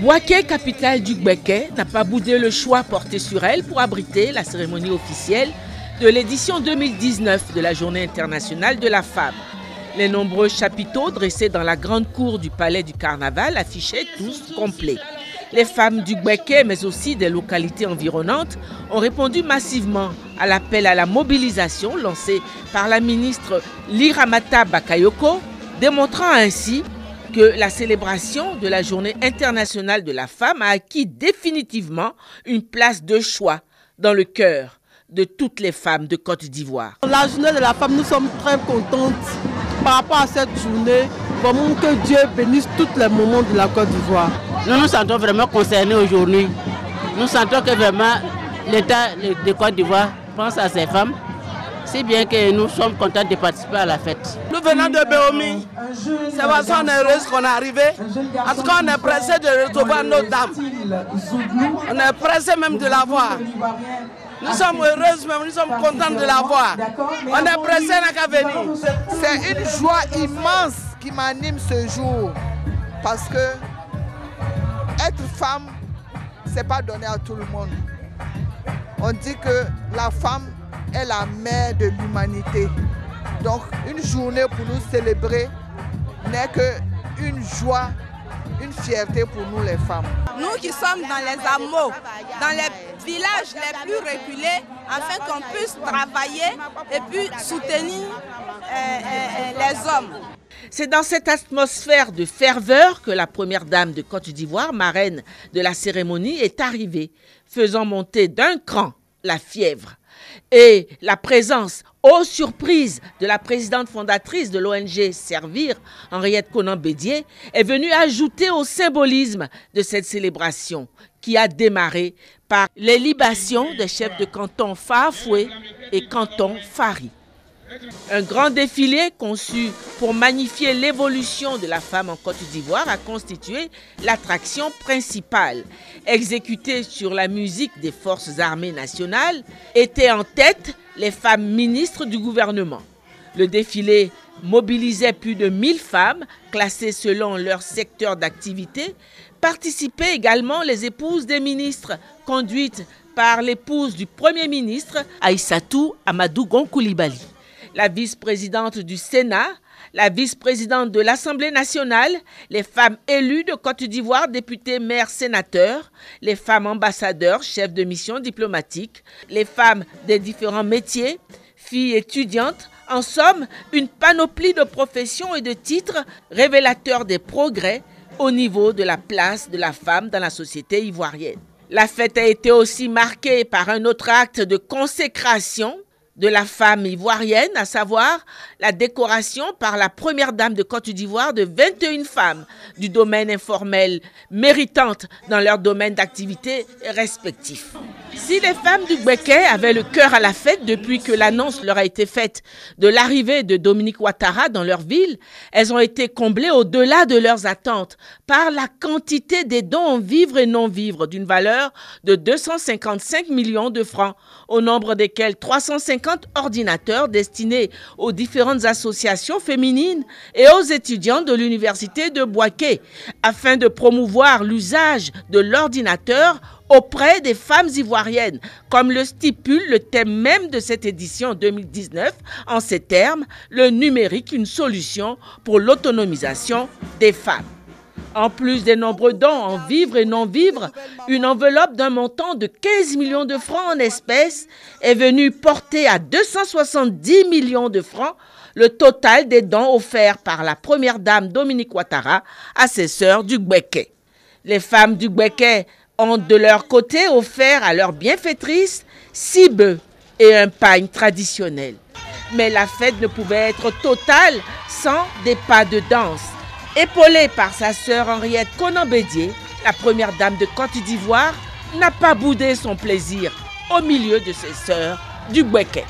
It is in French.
Bouaké, capitale du Gbeke, n'a pas boudé le choix porté sur elle pour abriter la cérémonie officielle de l'édition 2019 de la Journée internationale de la femme. Les nombreux chapiteaux dressés dans la grande cour du palais du carnaval affichaient tous complets. Les femmes du Gbeke, mais aussi des localités environnantes, ont répondu massivement à l'appel à la mobilisation lancé par la ministre Liramata Bakayoko, démontrant ainsi que la célébration de la Journée internationale de la femme a acquis définitivement une place de choix dans le cœur de toutes les femmes de Côte d'Ivoire. La Journée de la femme, nous sommes très contentes par rapport à cette journée. Vraiment que Dieu bénisse tous les moments de la Côte d'Ivoire. Nous nous sentons vraiment concernés aujourd'hui. Nous sentons que vraiment l'État de Côte d'Ivoire pense à ces femmes, si bien que nous sommes contents de participer à la fête. Nous venons de Béomi. C'est parce qu'on est heureux qu'on est arrivé. En tout cas, on est pressé de retrouver nos dames. On est pressé même de la voir. Nous sommes heureuses, même nous sommes contents de la voir. On est pressé à venir. C'est une joie immense qui m'anime ce jour. Parce que être femme, c'est pas donné à tout le monde. On dit que la femme est la mère de l'humanité. Donc une journée pour nous célébrer n'est qu'une joie, une fierté pour nous les femmes. Nous qui sommes dans les hameaux, dans les villages les plus reculés, afin qu'on puisse travailler et puis soutenir les hommes. C'est dans cette atmosphère de ferveur que la première dame de Côte d'Ivoire, marraine de la cérémonie, est arrivée, faisant monter d'un cran la fièvre. Et la présence, aux surprises, de la présidente fondatrice de l'ONG Servir, Henriette Konan-Bédié, est venue ajouter au symbolisme de cette célébration qui a démarré par les libations des chefs de canton Fafoué et canton Fari. Un grand défilé conçu pour magnifier l'évolution de la femme en Côte d'Ivoire a constitué l'attraction principale. Exécuté sur la musique des forces armées nationales, étaient en tête les femmes ministres du gouvernement. Le défilé mobilisait plus de 1000 femmes, classées selon leur secteur d'activité. Participaient également les épouses des ministres, conduites par l'épouse du Premier ministre, Aïssatou Amadou Gon Coulibaly. La vice-présidente du Sénat, la vice-présidente de l'Assemblée nationale, les femmes élues de Côte d'Ivoire, députés, maires, sénateurs, les femmes ambassadeurs, chefs de mission diplomatique, les femmes des différents métiers, filles étudiantes, en somme, une panoplie de professions et de titres révélateurs des progrès au niveau de la place de la femme dans la société ivoirienne. La fête a été aussi marquée par un autre acte de consécration de la femme ivoirienne, à savoir la décoration par la première dame de Côte d'Ivoire de 21 femmes du domaine informel méritantes dans leur domaine d'activité respectif. Si les femmes du Gbeke avaient le cœur à la fête depuis que l'annonce leur a été faite de l'arrivée de Dominique Ouattara dans leur ville, elles ont été comblées au-delà de leurs attentes par la quantité des dons en vivres et non-vivres d'une valeur de 255 millions de francs, au nombre desquels 350 ordinateurs destinés aux différentes associations féminines et aux étudiants de l'université de Bouaké, afin de promouvoir l'usage de l'ordinateur auprès des femmes ivoiriennes, comme le stipule le thème même de cette édition 2019, en ces termes, le numérique, une solution pour l'autonomisation des femmes. En plus des nombreux dons en vivres et non-vivres, une enveloppe d'un montant de 15 millions de francs en espèces est venue porter à 270 millions de francs le total des dons offerts par la première dame Dominique Ouattara à ses sœurs du Gbeke. Les femmes du Gbeke ont de leur côté offert à leur bienfaitrice 6 bœufs et un pagne traditionnel. Mais la fête ne pouvait être totale sans des pas de danse. Épaulée par sa sœur Henriette Konan-Bédié, la première dame de Côte d'Ivoire n'a pas boudé son plaisir au milieu de ses sœurs du Gbeke.